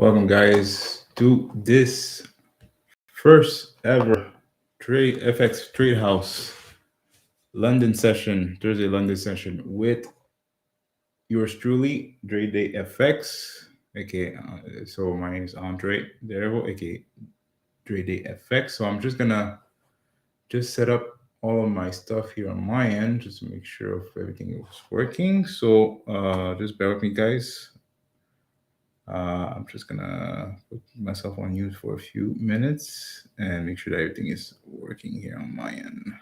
Welcome, guys, to this first ever TradeFX TradeHouse London session, Thursday London session with yours truly, DreDayFX. Okay, so my name is Andre Dervo, aka DreDayFX. So I'm just gonna set up all of my stuff here on my end, just to make sure if everything is working. So just bear with me, guys. I'm just gonna put myself on mute for a few minutes and make sure that everything is working here on my end.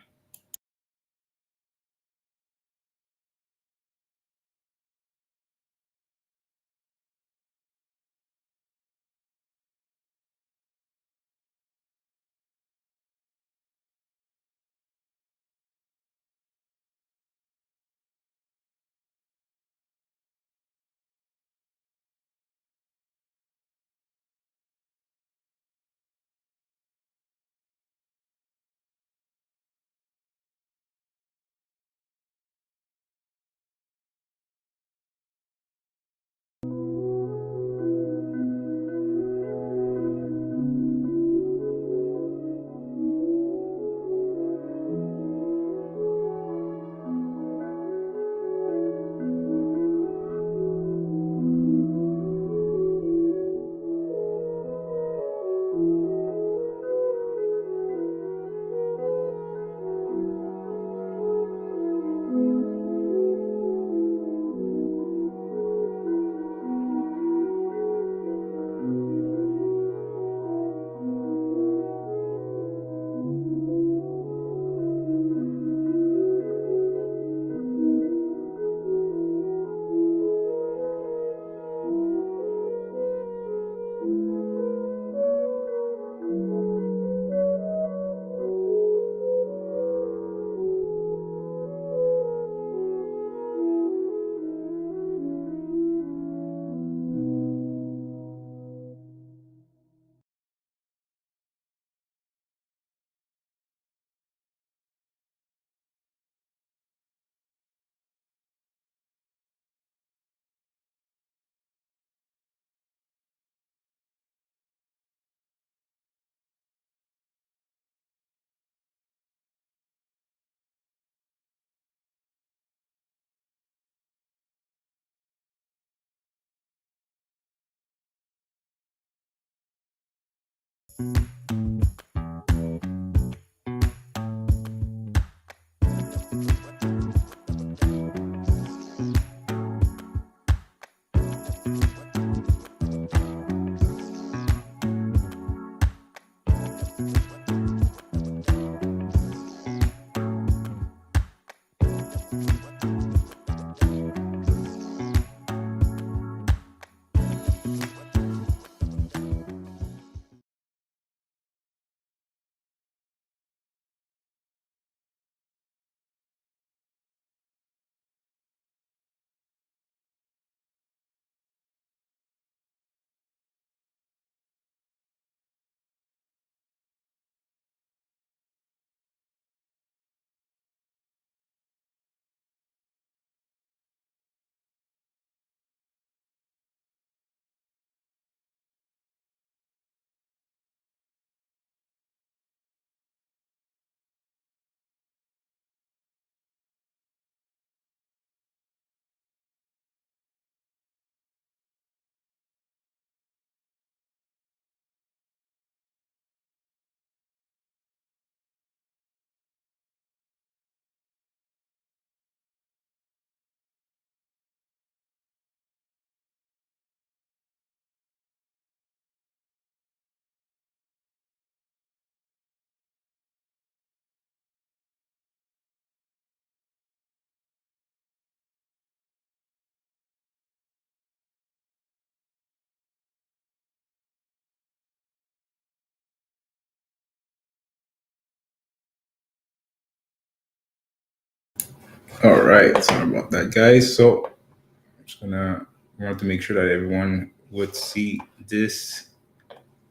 All right, sorry about that, guys. So I'm just gonna want to make sure that everyone would see this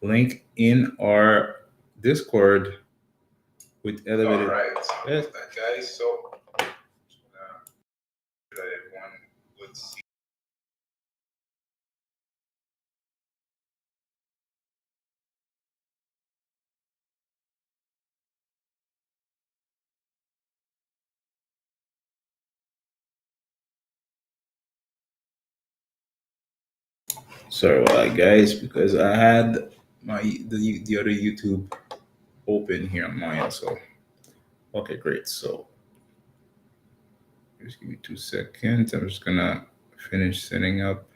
link in our Discord with elevated. All right, sorry about that, guys. So just gonna make sure that everyone would see. Sorry about that, guys, because I had the other YouTube open here on mine. So okay, great. So just give me 2 seconds. I'm just gonna finish setting up.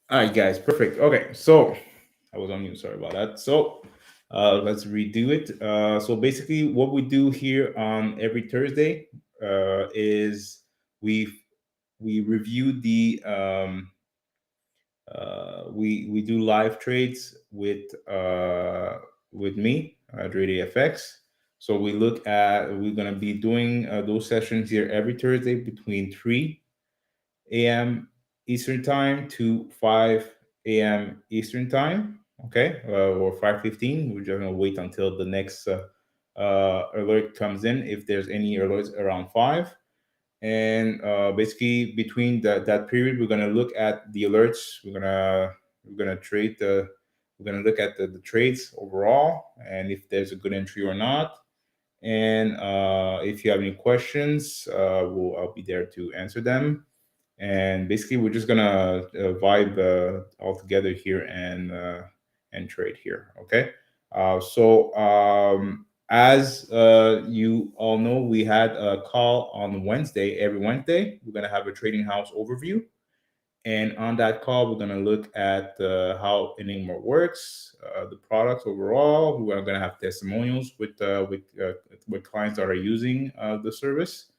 All right, guys, perfect. Okay, so I was on mute. Sorry about that. So let's redo it. So basically, what we do here on every Thursday is we we review the we do live trades with me, DreDayFX. So we're gonna be doing those sessions here every Thursday between 3 a.m. Eastern time to 5 a.m. Eastern time. Okay, or 5:15. We're just gonna wait until the next alert comes in if there's any alerts around 5. And basically between that period, we're gonna look at the alerts. We're gonna trade the we're gonna look at the trades overall and if there's a good entry or not. And if you have any questions, I'll be there to answer them. And basically, we're just gonna vibe all together here and trade here. Okay. As you all know, we had a call on Wednesday. Every Wednesday, we're gonna have a trading house overview. And on that call, we're going to look at how Enigma works, the products overall. We're going to have testimonials with clients that are using the service,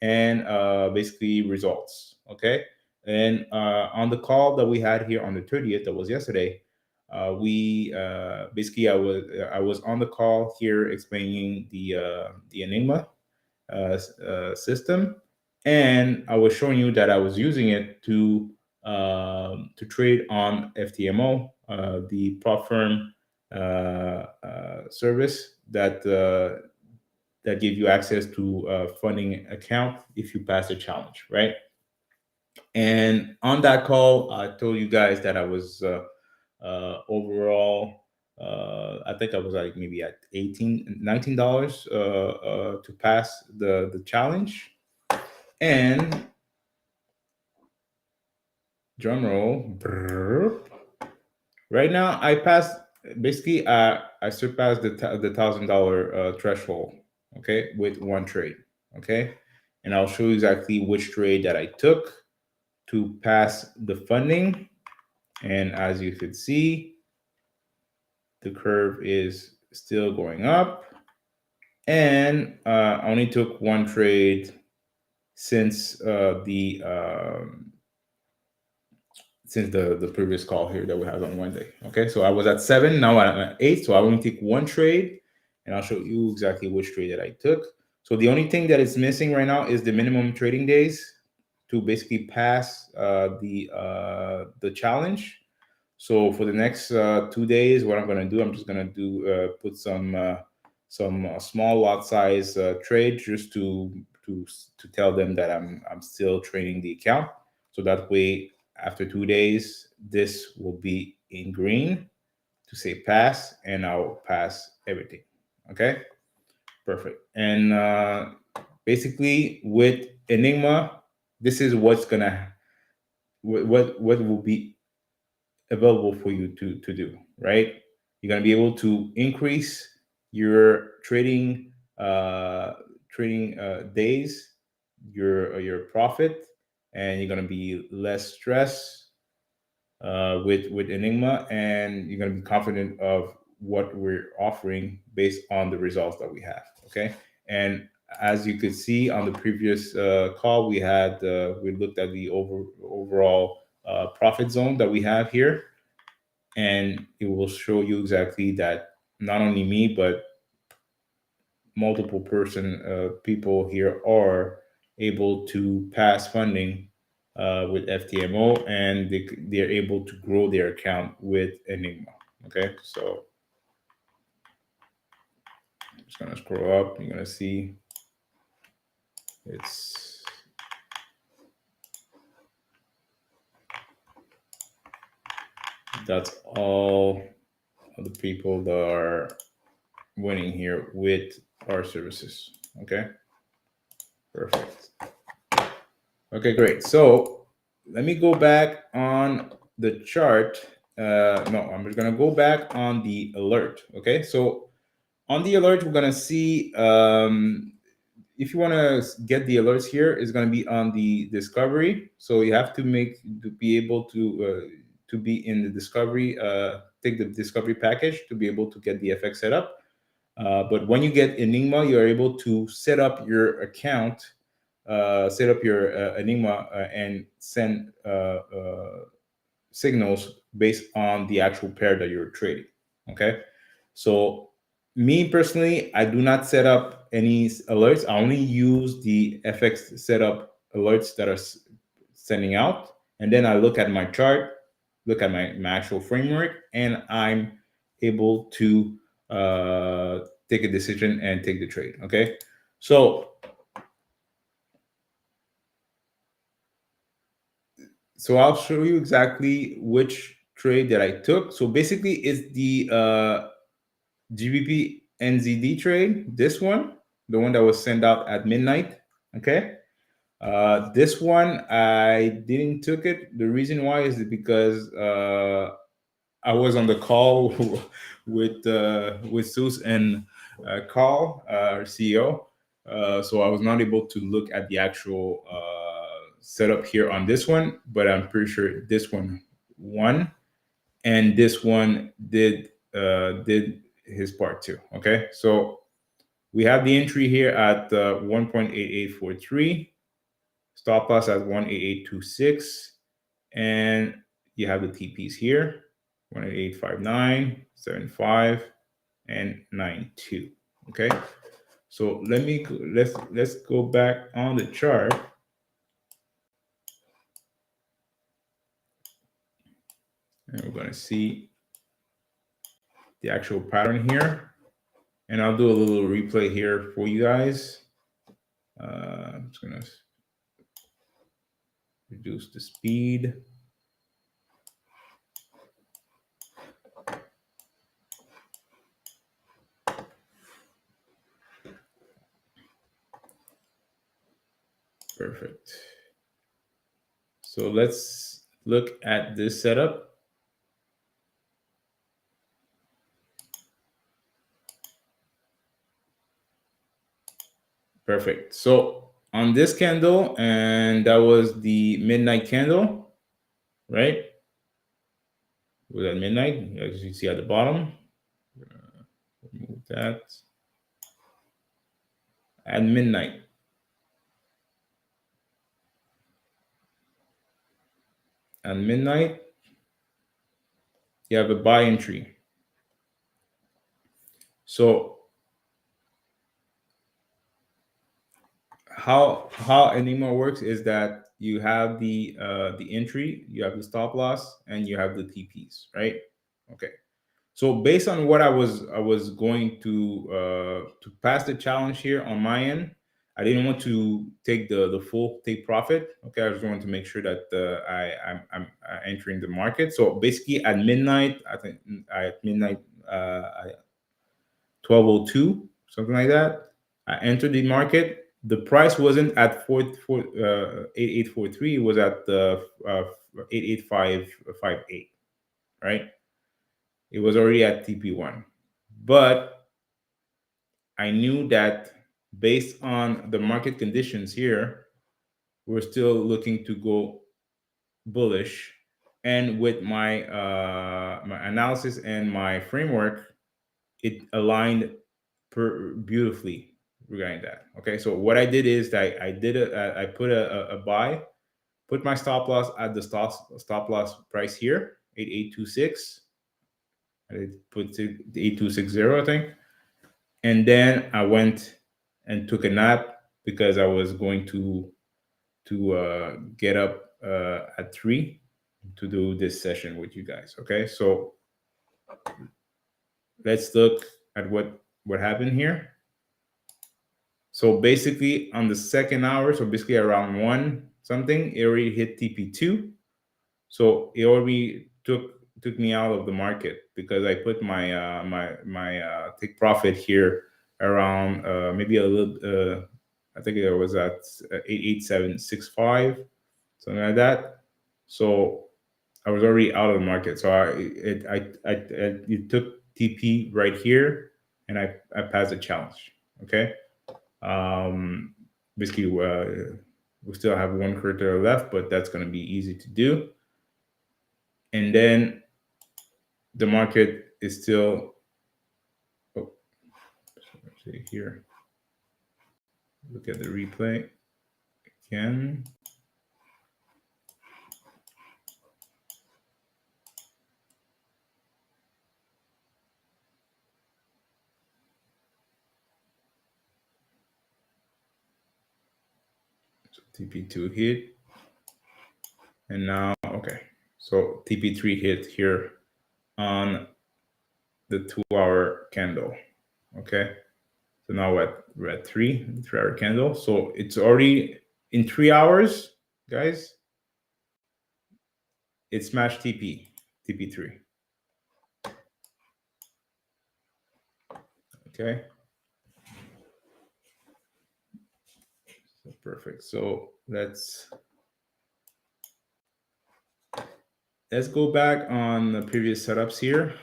and basically results. Okay. And on the call that we had here on the 30th, that was yesterday, we basically I was on the call here explaining the Enigma system, and I was showing you that I was using it to trade on FTMO, the prop firm service that give you access to funding account if you pass a challenge, right? And on that call, I told you guys that I was overall. I think I was like maybe at $19 to pass the challenge. And drum roll. Brrr. Right now, I passed. Basically, I surpassed the $1,000 threshold. Okay, with one trade. Okay, and I'll show you exactly which trade that I took to pass the funding. And as you can see, the curve is still going up. And I only took one trade since the previous call here that we had on Wednesday. Okay, so I was at 7, now I'm at 8, so I only take one trade, and I'll show you exactly which trade that I took. So the only thing that is missing right now is the minimum trading days to basically pass the challenge. So for the next 2 days, what I'm gonna do, I'm just gonna put some small lot size trade just to tell them that I'm still trading the account. So that way, after 2 days, this will be in green to say pass, and I'll pass everything. Okay, perfect. And basically, with Enigma, this is what's gonna what will be available for you to do, right? You're going to be able to increase your trading days, your profit, and you're going to be less stressed with Enigma, and you're going to be confident of what we're offering based on the results that we have. Okay, and as you could see on the previous call, we looked at the overall profit zone that we have here, and it will show you exactly that not only me but multiple people here are able to pass funding with FTMO, and they're able to grow their account with Enigma. Okay, so I'm just gonna scroll up. You're gonna see it's that's all of the people that are winning here with our services. Okay, perfect. Okay, great. So let me go back on the chart. No, I'm just gonna go back on the alert. Okay, so on the alert, we're gonna see if you want to get the alerts here, it's gonna be on the discovery. So you have to be able to be in the discovery, take the discovery package to be able to get the FX set up. But when you get Enigma, you're able to set up your account, set up your Enigma, and send signals based on the actual pair that you're trading. Okay, so me personally, I do not set up any alerts. I only use the FX setup alerts that are sending out, and then I look at my chart, look at my actual framework, and I'm able to take a decision and take the trade. Okay, so I'll show you exactly which trade that I took. So basically, it's the GBP NZD trade, this one, the one that was sent out at midnight. Okay. This one I didn't took it. The reason why is because I was on the call with Sus and Carl, our CEO. So I was not able to look at the actual setup here on this one, but I'm pretty sure this one won, and this one did his part too. Okay, so we have the entry here at 1.8843, stop loss at 18826, and you have the TPs here 18859, 75, and 92. Okay, so let's go back on the chart. And we're going to see the actual pattern here. And I'll do a little replay here for you guys. I'm just going to reduce the speed. Perfect. So let's look at this setup. Perfect. So on this candle, and that was the midnight candle, right? Was at midnight, as you see at the bottom. Remove that. At midnight. At midnight, you have a buy entry. So how Enigma works is that you have the entry, you have the stop loss, and you have the TPs, right? Okay. So based on what I was going to pass the challenge here on my end, I didn't want to take the full take profit. Okay, I just wanted to make sure that I'm entering the market. So basically at midnight, I think at midnight 12:02, something like that, I entered the market. The price wasn't at 8843. It was at the 88558, right? It was already at TP1. But I knew that based on the market conditions here, we're still looking to go bullish. And with my my analysis and my framework, it aligned beautifully regarding that. Okay, so what I did is that I put a buy, put my stop loss at the stop loss price here, 8826. I put it 8260, I think. And then I went and took a nap because I was going to get up at 3 to do this session with you guys. Okay, so let's look at what happened here. So basically on the second hour, so basically around 1 something, it already hit TP2. So it already took me out of the market because I put my my take profit here around maybe a little I think it was at 88765, something like that. So I was already out of the market. So it took TP right here, and I passed the challenge. Okay. Basically, we still have one critter left, but that's going to be easy to do. And then the market is still, oh, let's see here. Look at the replay again. So TP2 hit, and now, okay. So TP3 hit here on the 2-hour candle. Okay. So now we're at 3-hour candle. So it's already in 3 hours, guys. It smashed TP3. Okay. So perfect. So let's go back on the previous setups here.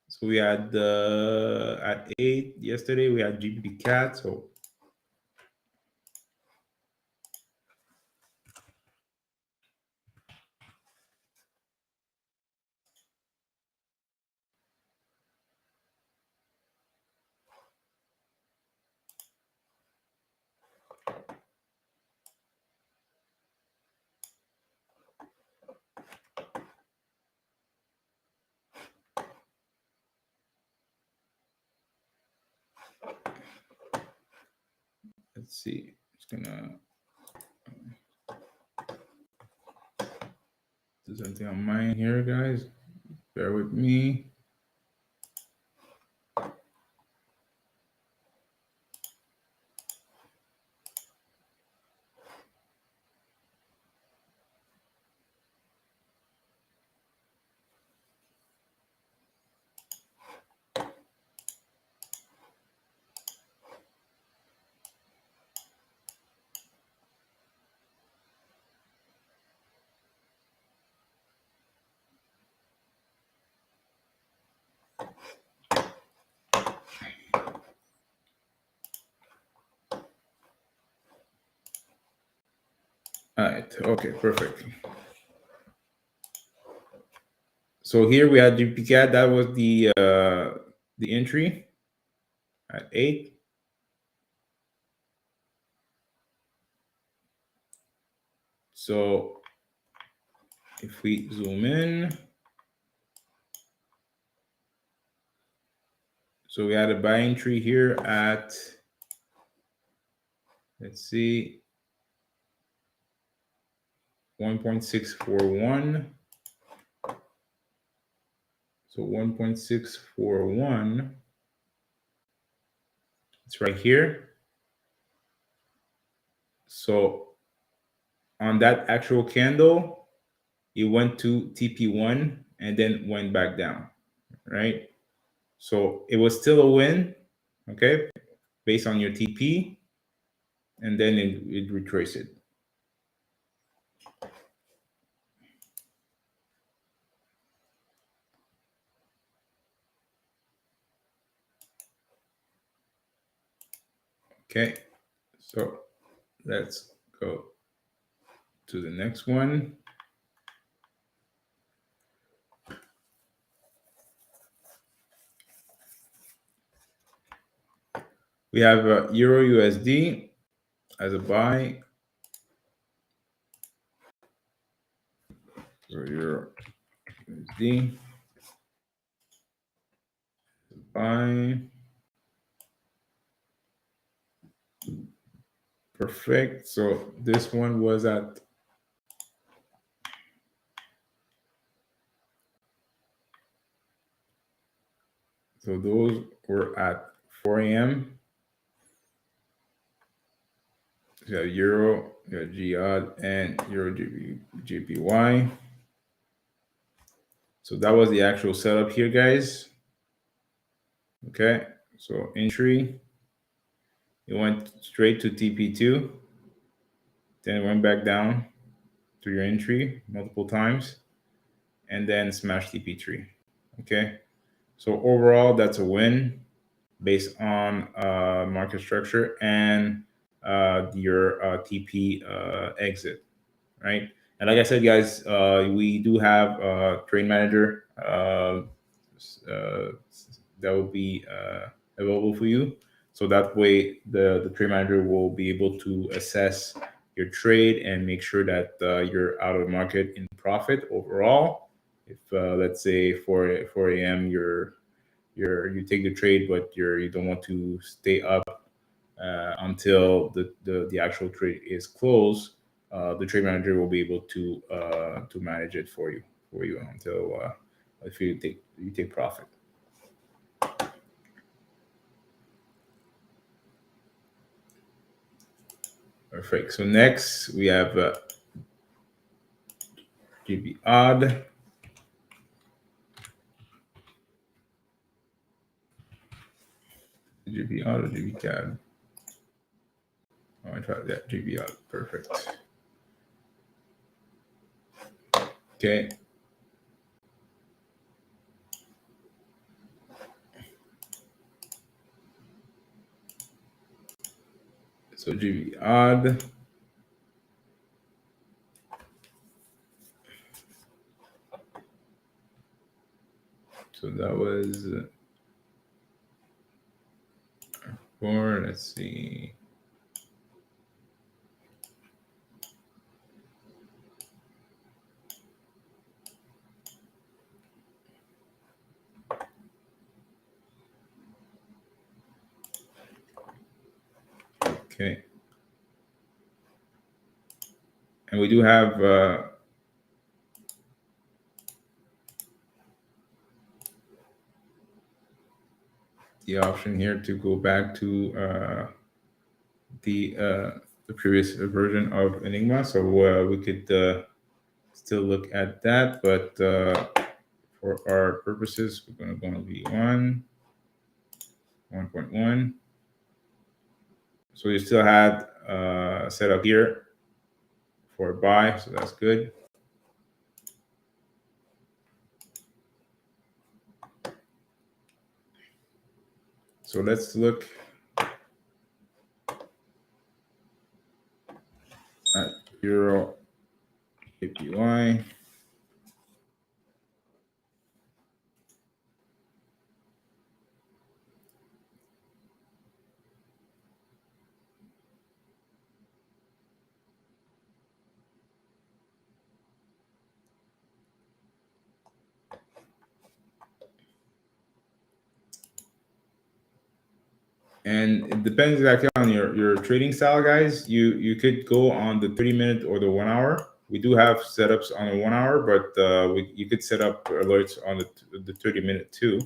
So we had at 8 yesterday, we had GBP cat. So let's see. Just gonna do something on mine here, guys. Bear with me. All right. Okay, perfect. So here we had GBP cat. That was the entry at 8. So if we zoom in, so we had a buy entry here at, let's see, 1.641. So 1.641, it's right here. So on that actual candle, it went to TP1 and then went back down, right? So it was still a win, okay, based on your TP, and then it retraced it. Okay, so let's go to the next one. We have Euro USD as a buy. So Euro USD buy. Perfect. So this one was at, so those were at 4 a.m. You got Euro, you got GOD, and Euro JPY. So that was the actual setup here, guys. Okay, so entry, it went straight to TP2, then it went back down to your entry multiple times, and then smash TP3. Okay, so overall, that's a win based on market structure and your TP exit, right? And like I said, guys, we do have a trade manager that will be available for you. So that way, the trade manager will be able to assess your trade and make sure that you're out of the market in profit overall. If let's say 4 a.m. you take the trade, but you don't want to stay up until the actual trade is closed, the trade manager will be able to manage it for you until if you take profit. Perfect. So next we have GB odd. JB Odd or JB CAD? Oh, I tried that. JB Odd. Perfect. Okay. So JB Odd. So that was 4. Let's see. Okay. And we do have the option here to go back to the previous version of Enigma. So we could still look at that, but for our purposes, we're going to go on V1, 1.1. So you still had set up here for a buy, so that's good. So let's look at Euro APY. And it depends exactly on your trading style, guys. You could go on the 30-minute or the 1 hour. We do have setups on the 1 hour, but you could set up alerts on the 30-minute too.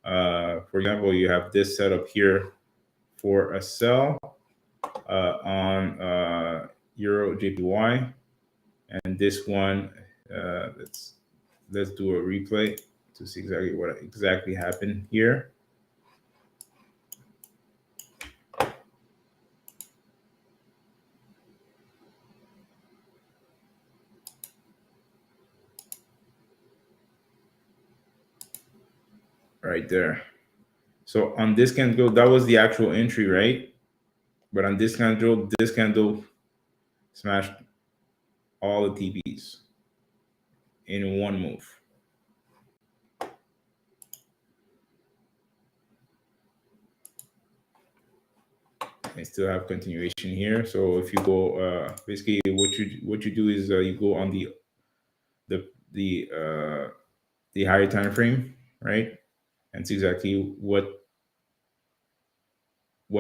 For example, you have this setup here for a sell on Euro JPY, and this one let's do a replay to see exactly what exactly happened here. Right there. So on this candle, that was the actual entry, right? But on this candle smashed all the TPs in one move. I still have continuation here. So if you go, basically what you do is you go on the higher time frame, right, and see exactly what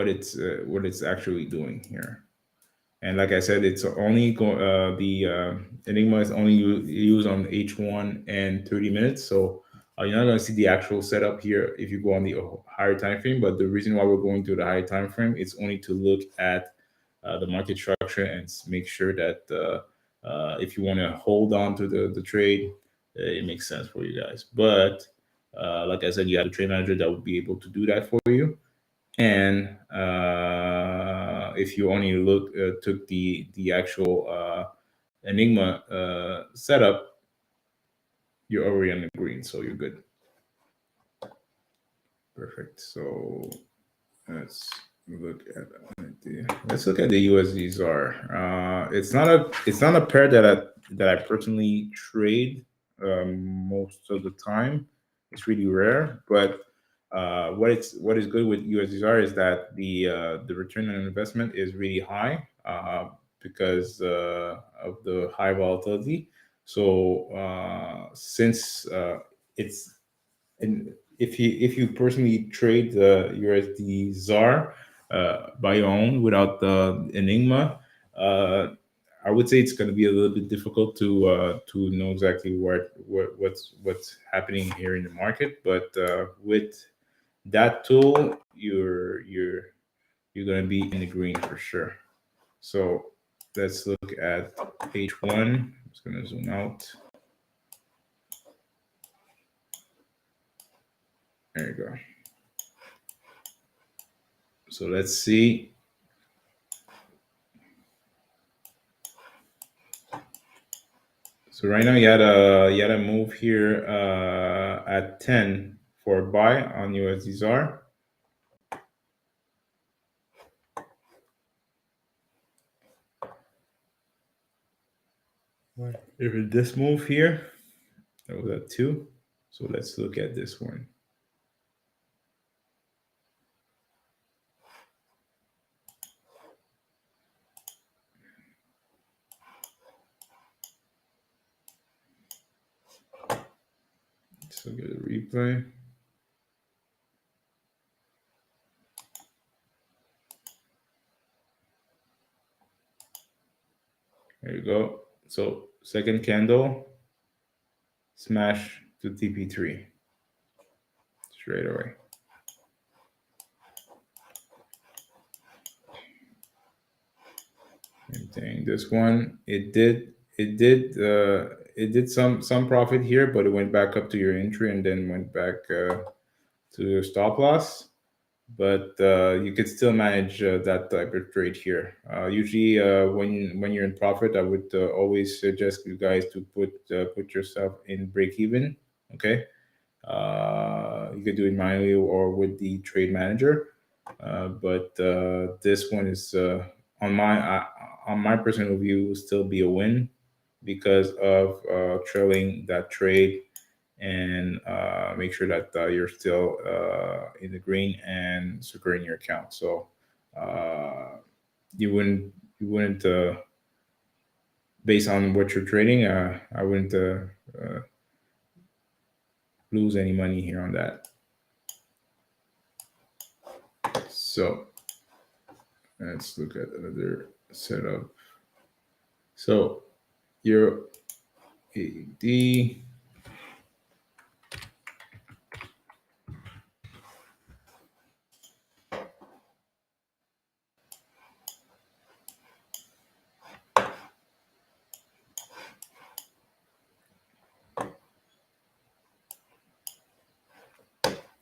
it's actually doing here. And like I said, it's only the Enigma is only used on H1 and 30 minutes. So you're not going to see the actual setup here if you go on the higher time frame. But the reason why we're going to the higher time frame is only to look at the market structure and make sure that if you want to hold on to the trade, it makes sense for you guys. But like I said, you have a trade manager that will be able to do that for you. And if you only took the actual Enigma setup, you're already on the green, so you're good. Perfect. So let's look at the USD ZAR. It's not a pair that I personally trade most of the time. It's really rare, but what is good with USDR is that the return on investment is really high because of the high volatility. So since it's and if you personally trade the USD ZAR by your own without the Enigma, I would say it's going to be a little bit difficult to know exactly what's happening here in the market. But with that tool, you're going to be in the green for sure. So let's look at page 1. I'm just going to zoom out. There you go. So let's see. So right now you had a move here at 10 for buy on USDZAR. If it this move here, that was at 2. So let's look at this one. Let's look at the replay. There you go. So second candle, smash to TP3 straight away. Same thing. This one, it did some profit here, but it went back up to your entry and then went back to your stop loss. But you could still manage that type of trade here. Usually, when you're in profit, I would always suggest you guys to put yourself in break even. Okay, you could do it manually or with the trade manager. But this one is on my personal view will still be a win because of trailing that trade and make sure that you're still in the green and securing your account. So uh, you wouldn't based on what you're trading. I wouldn't lose any money here on that. So let's look at another setup. So your AD.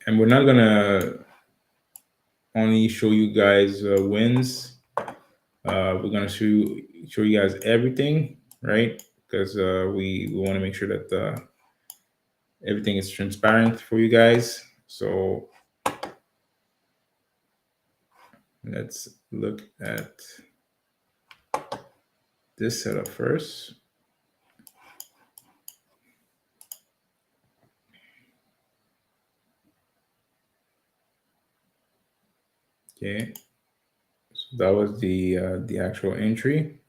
And we're not gonna only show you guys wins. We're gonna show you guys everything, right? Because we want to make sure that everything is transparent for you guys. So let's look at this setup first. Okay, so that was the actual entry.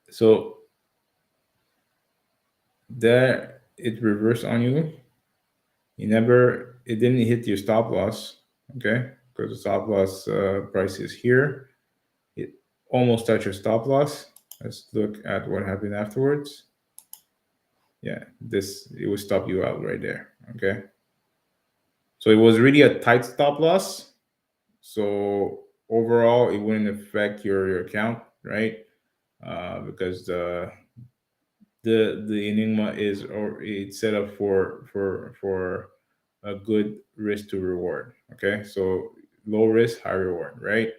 So there it reversed on you. It didn't hit your stop loss, okay? Because the stop loss price is here. It almost touched your stop loss. Let's look at what happened afterwards. Yeah, it will stop you out right there, okay? So it was really a tight stop loss. So overall, it wouldn't affect your account, right? Because the Enigma is or it's set up for a good risk to reward. Okay, so low risk, high reward, right?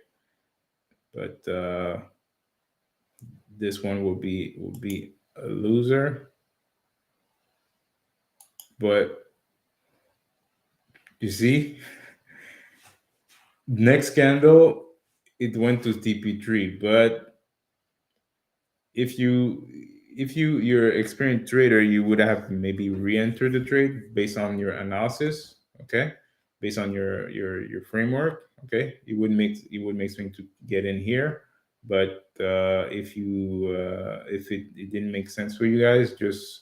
But this one will be a loser. But you see, next candle it went to TP3, but if you're experienced trader, you would have maybe re-entered the trade based on your analysis, okay, based on your framework, okay. It would make sense to get in here, but if it didn't make sense for you guys, just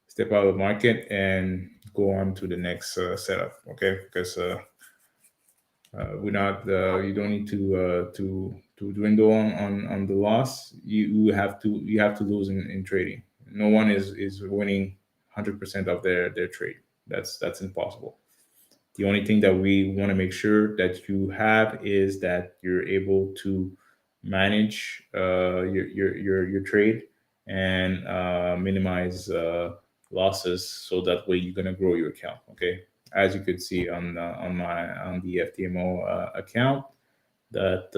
step out of the market and go on to the next setup, okay, because we're not. You don't need to dwindle on the loss. You have to lose in trading. No one is winning 100% of their trade. That's impossible. The only thing that we want to make sure that you have is that you're able to manage your trade and minimize losses, so that way you're gonna grow your account. Okay, as you could see on the FTMO account, that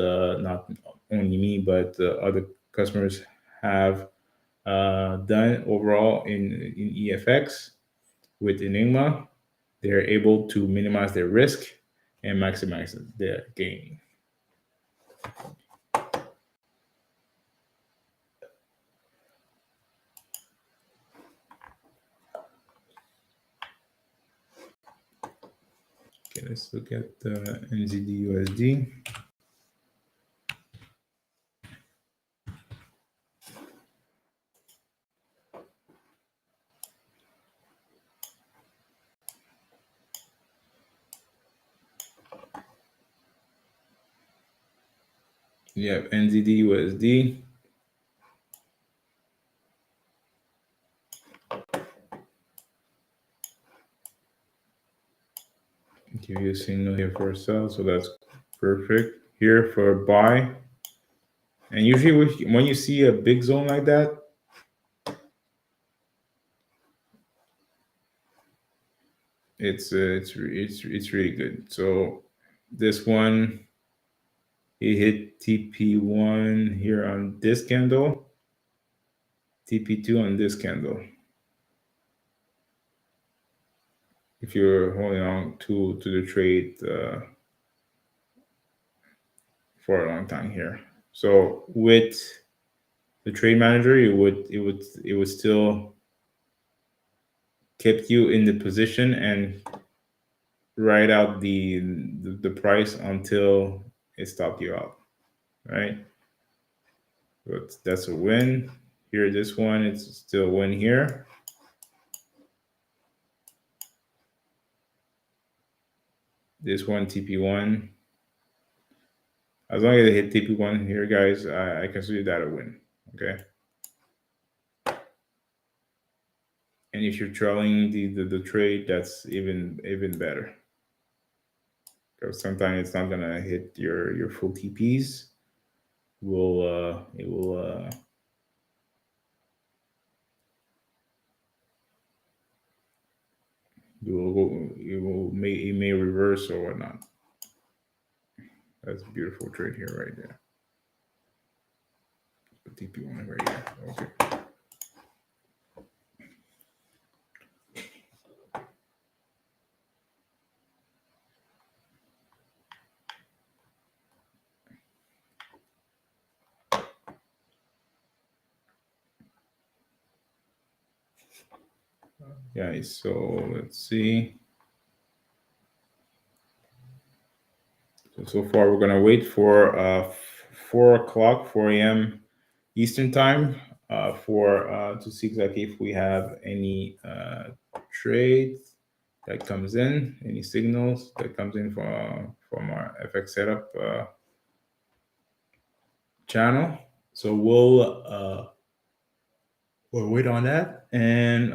not only me but other customers have done overall in EFX with Enigma. They're able to minimize their risk and maximize their gain. Okay, let's look at NZD USD. You have NZD USD. Give you a signal here for a sell, so that's perfect. Here for a buy. And usually when you see a big zone like that, it's really good. So this one, it hit TP1 here on this candle, TP2 on this candle. If you're holding on to the trade for a long time here. So with the trade manager, it would still keep you in the position and write out the price until it stopped you out, right? But that's a win. Here, this one, it's still a win here. This one, TP1. As long as I hit TP1 here, guys, I consider that a win, okay? And if you're trailing the trade, that's even better. Because sometimes it's not gonna hit your full TPs. It will it may reverse or whatnot. That's a beautiful trade here, right there. TP1 right here. Okay. Yeah, so let's see. So far, we're gonna wait for 4 o'clock, 4 a.m. Eastern time, to see exactly if we have any trades that comes in, any signals that comes in from our FX setup channel. So we'll wait on that, and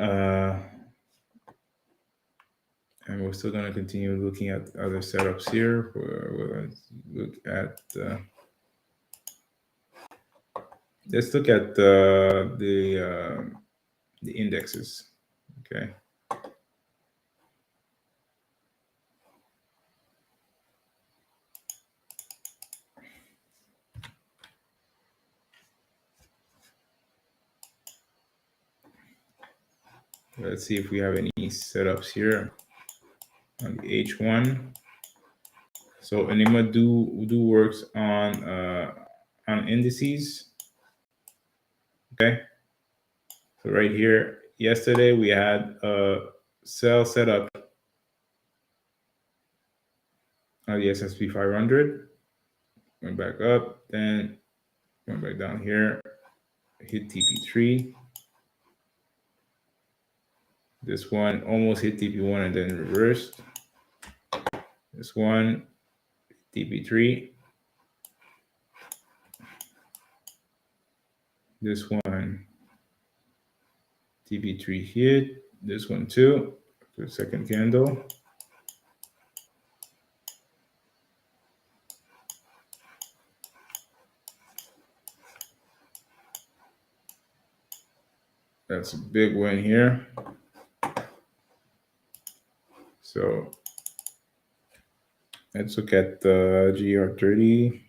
we're still going to continue looking at other setups here. We'll look at let's look at the indexes. Okay. Let's see if we have any setups here on the H1. So Enigma do works on indices. Okay. So right here, yesterday we had a sell setup on the S&P 500. Went back up, then went back down here, hit TP3. This one almost hit TP1 and then reversed. This one, TP3. This one, TP3 hit. This one too, the second candle. That's a big win here. So let's look at the GR30.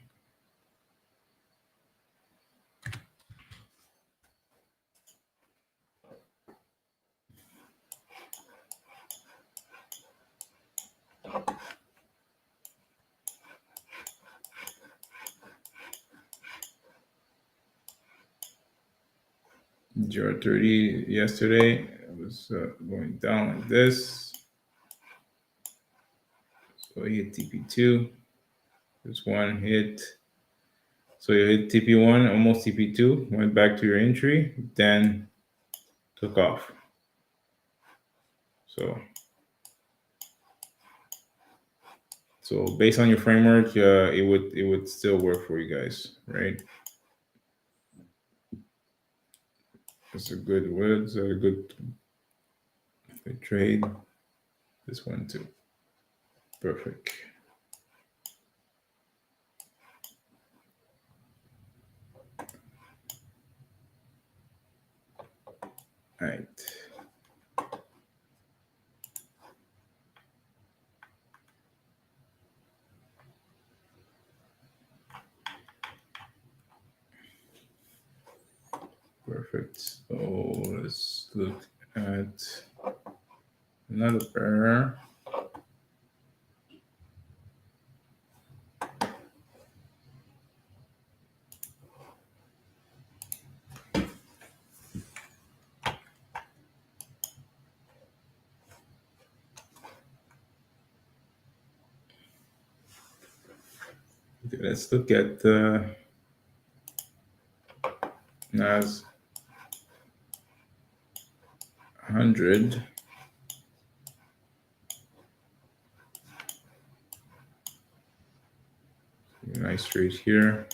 0.30 yesterday. It was going down like this. So we hit TP2. There's one hit. So you hit TP1, almost TP2, went back to your entry, then took off. So based on your framework, it would still work for you guys, right? It's a good words, a good trade. This one too. Perfect. All right. Perfect. So let's look at another pair. Okay, let's look at NAS 100. Nice trade here.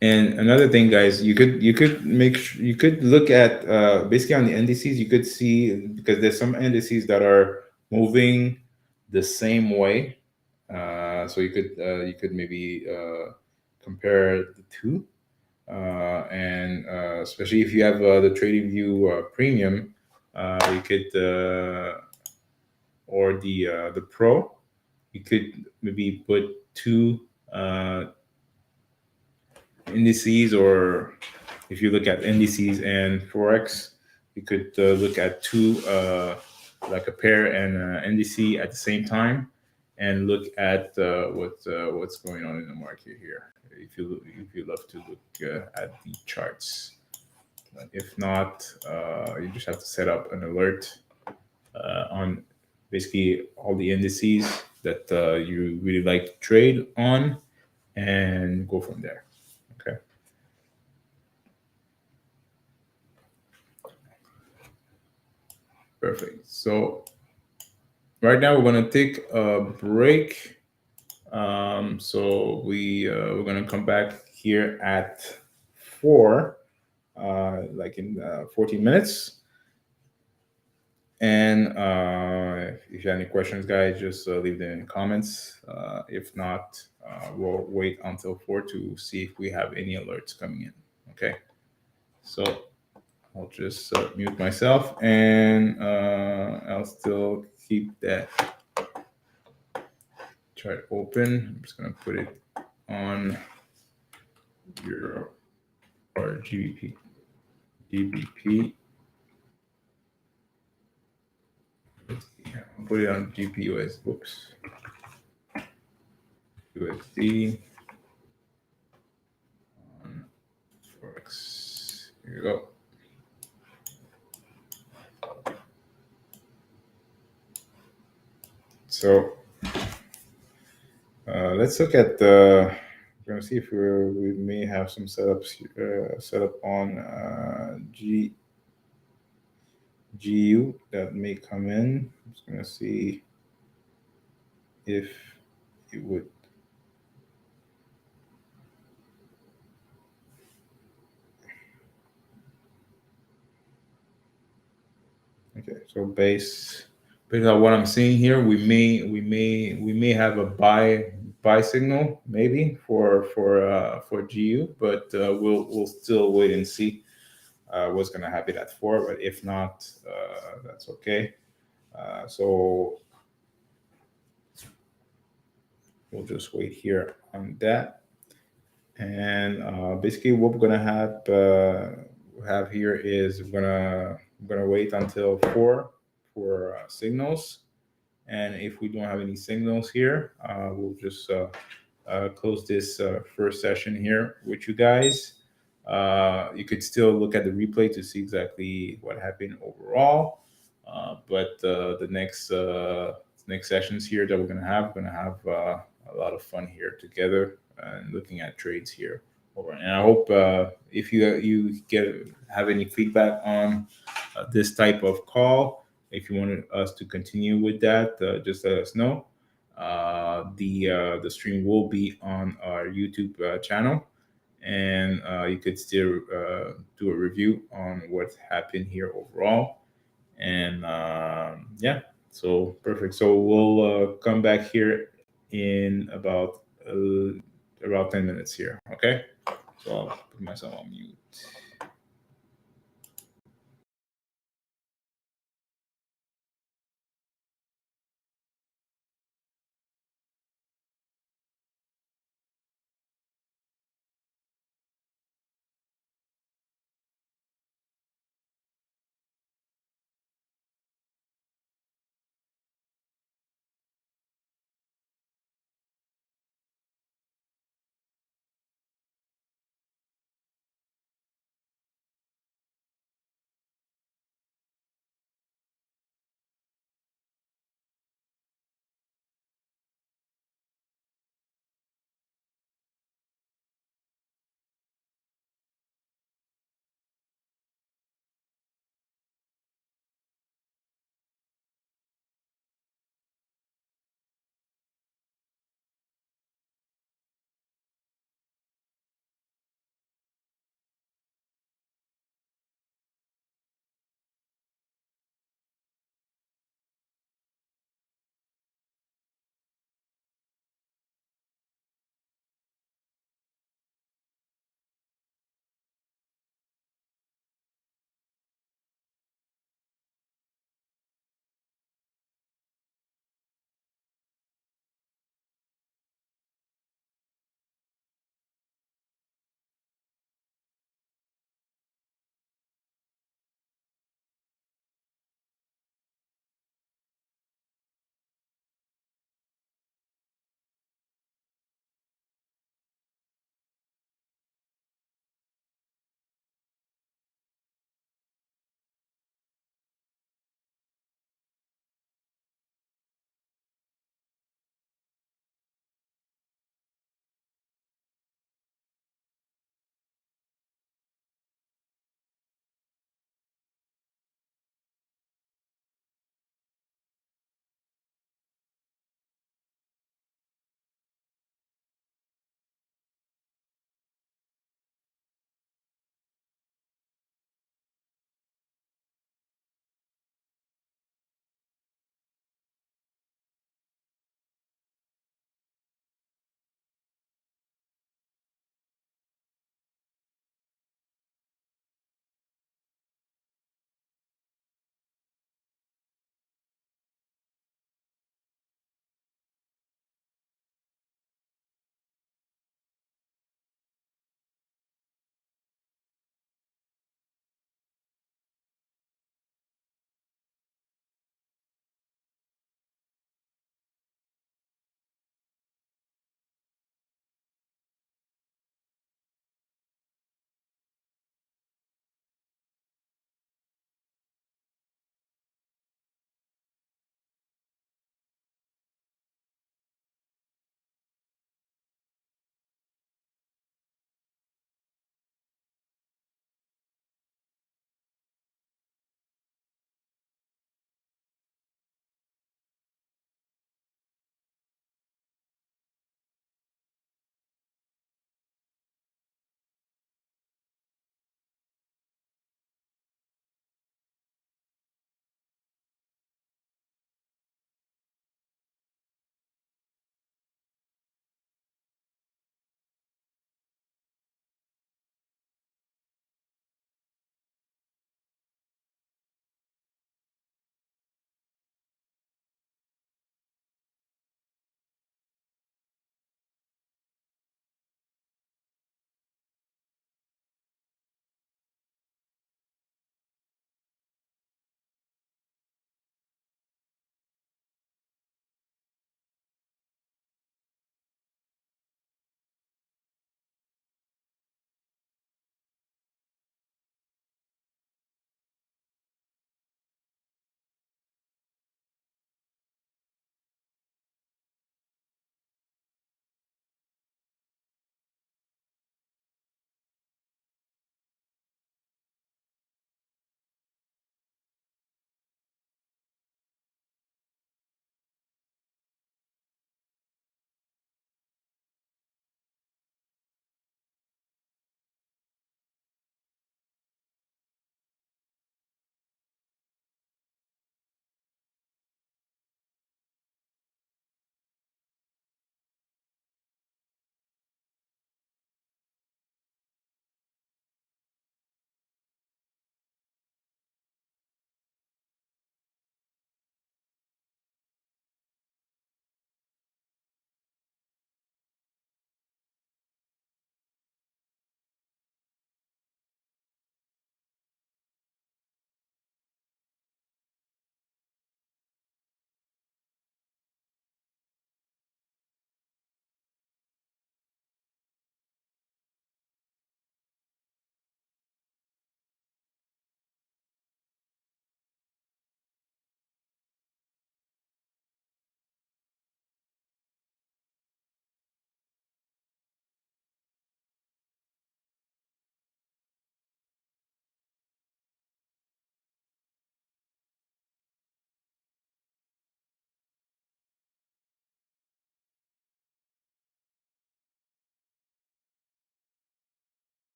And another thing, guys, you could you could look at basically on the indices. You could see, because there's some indices that are moving the same way. So you could maybe compare the two, and especially if you have the TradingView Premium, you could or the Pro, you could maybe put two indices, or if you look at indices and forex, you could look at two, like a pair and indice at the same time, and look at what's going on in the market here. If you love to look at the charts, but if not, you just have to set up an alert on basically all the indices that you really like to trade on, and go from there. Okay. Perfect. So right now we're gonna take a break. So we're gonna come back here at 4, like in 14 minutes. And if you have any questions, guys, just leave them in the comments. If not, we'll wait until 4 to see if we have any alerts coming in. Okay. So I'll just mute myself, and I'll still keep that chart open. I'm just gonna put it on your or GBP. I'll put it on GPUS. Oops. USD on Forex. Here you go. So let's look at the. We're gonna see if we may have some setups set up on GU that may come in. I'm just gonna see if it would. Okay, so based on what I'm seeing here, we may have a buy signal maybe for GU, but we'll still wait and see what's gonna happen at 4. But if not, that's okay. So we'll just wait here on that. And basically, what we're gonna have here is we're gonna wait until 4 for signals, and if we don't have any signals here, we'll just close this first session here with you guys. You could still look at the replay to see exactly what happened overall. But the next sessions here that we're gonna have a lot of fun here together and looking at trades here. Over. And I hope if you get have any feedback on this type of call, if you wanted us to continue with that, just let us know. The stream will be on our YouTube channel, and you could still do a review on what happened here overall. And yeah, so perfect. So we'll come back here in about 10 minutes here. Okay, so I'll put myself on mute.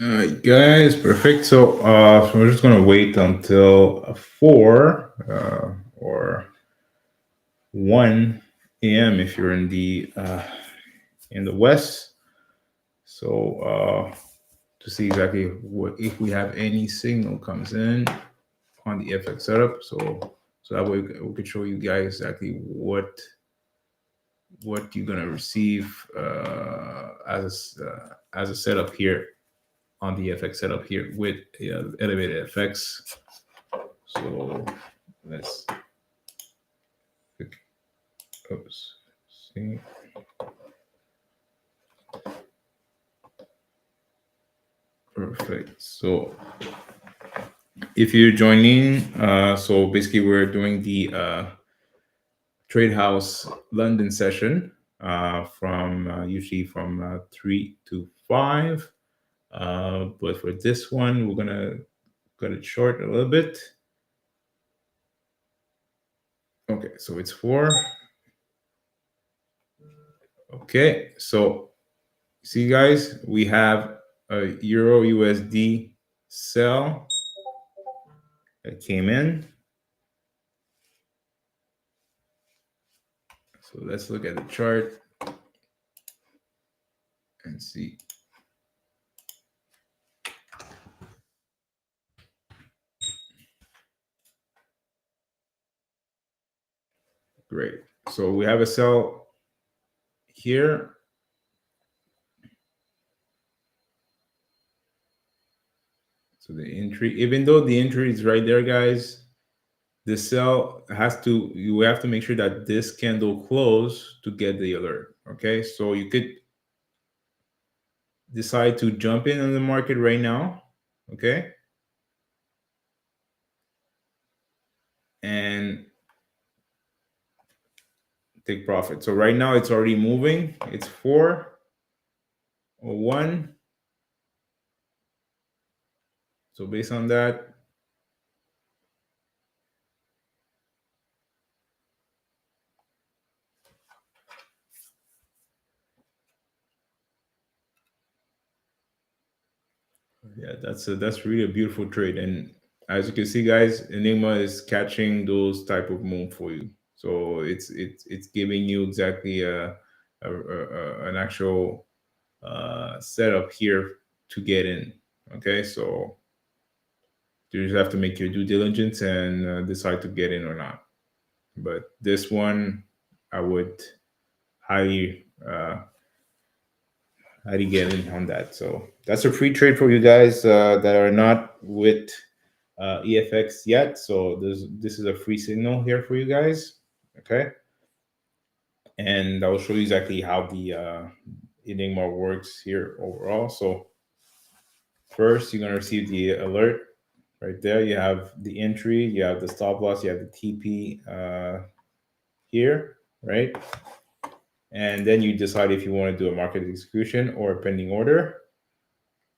All right, guys, perfect. So we're just gonna wait until 4 or 1 a.m. if you're in the west. So to see exactly what if we have any signal comes in on the FX setup. So that way we could show you guys exactly what you're gonna receive as a setup here on the FX setup here with elevated FX. So let's oops, see. Perfect. So if you're joining, so basically we're doing the TradeHouse London session from usually from 3 to 5. But for this one, we're gonna cut it short a little bit. Okay, so it's 4. Okay, so see guys, we have a Euro USD sell that came in. So let's look at the chart and see. Great. So we have a sell here. So the entry, even though the entry is right there, guys, the sell has to, you have to make sure that this candle close to get the alert. Okay. So you could decide to jump in on the market right now. Okay. And take profit. So right now it's already moving. It's 4 or 1. So based on that, yeah, that's really a beautiful trade. And as you can see, guys, Enigma is catching those type of move for you. So it's giving you exactly an actual setup here to get in. Okay, so you just have to make your due diligence and decide to get in or not. But this one, I would highly highly get in on that. So that's a free trade for you guys that are not with EFX yet. So this is a free signal here for you guys. Okay, and I'll show you exactly how the Enigma works here overall. So first, you're gonna receive the alert right there. You have the entry, you have the stop loss, you have the TP here, right? And then you decide if you want to do a market execution or a pending order.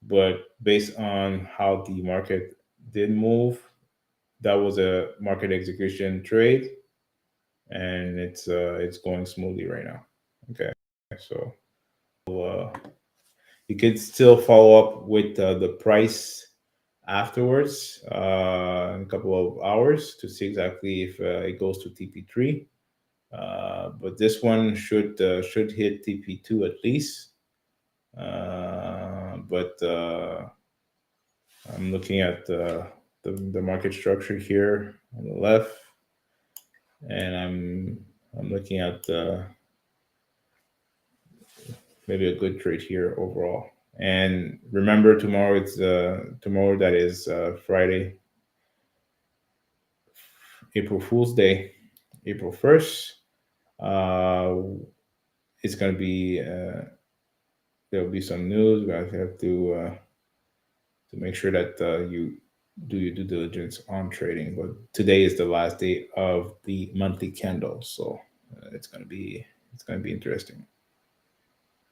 But based on how the market did move, that was a market execution trade, and it's going smoothly right now. Okay, so uh, you could still follow up with the price afterwards in a couple of hours to see exactly if it goes to TP3. But this one should hit TP2 at least. But I'm looking at the market structure here on the left, and I'm looking at maybe a good trade here overall. And remember, tomorrow it's tomorrow that is Friday, April Fool's Day, April 1st. Uh, it's gonna be there'll be some news. We have to make sure that you do your due diligence on trading. But today is the last day of the monthly candle, so it's gonna be interesting.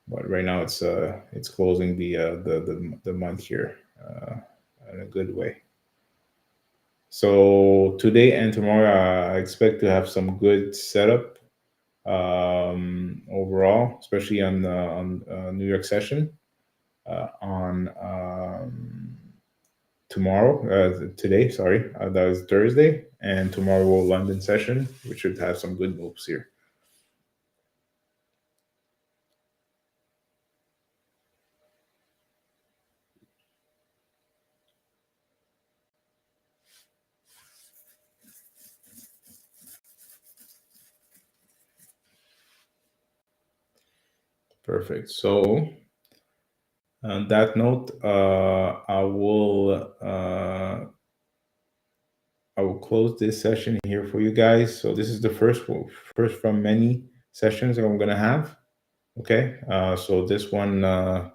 But right now it's closing the month here in a good way. So today and tomorrow, I expect to have some good setup overall, especially on New York session. on tomorrow, today, sorry, that was Thursday, and tomorrow London session. We should have some good moves here. Perfect. So on that note, I will close this session here for you guys. So this is the first from many sessions that I'm gonna have. Okay. So this one, I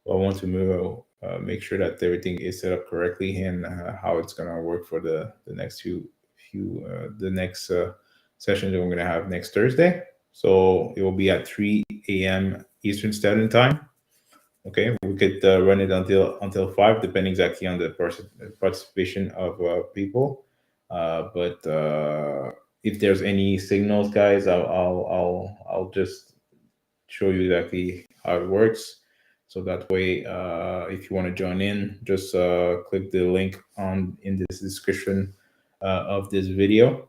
want to make sure that everything is set up correctly and how it's gonna work for the next the next session that we're gonna have next Thursday. So it will be at 3 a.m. Eastern Standard Time. Okay, we could run it until 5, depending exactly on the participation of people. But if there's any signals, guys, I'll just show you exactly how it works. So that way, if you want to join in, just click the link on in this description of this video,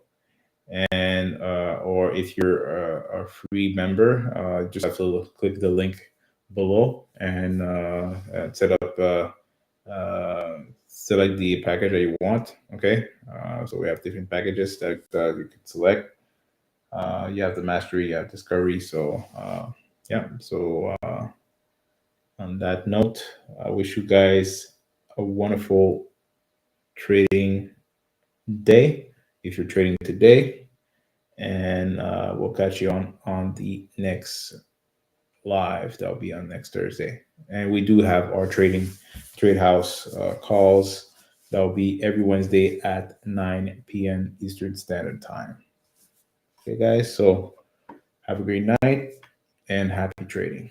and or if you're a free member, just have to click the link below and select the package that you want. Okay, so we have different packages that you can select. You have the mastery, you have discovery. So yeah. So on that note, I wish you guys a wonderful trading day if you're trading today, and we'll catch you on the next live. That'll be on next Thursday, and we do have our TradeHouse calls. That'll be every Wednesday at 9 p.m. Eastern Standard Time. Okay, guys. So have a great night and happy trading.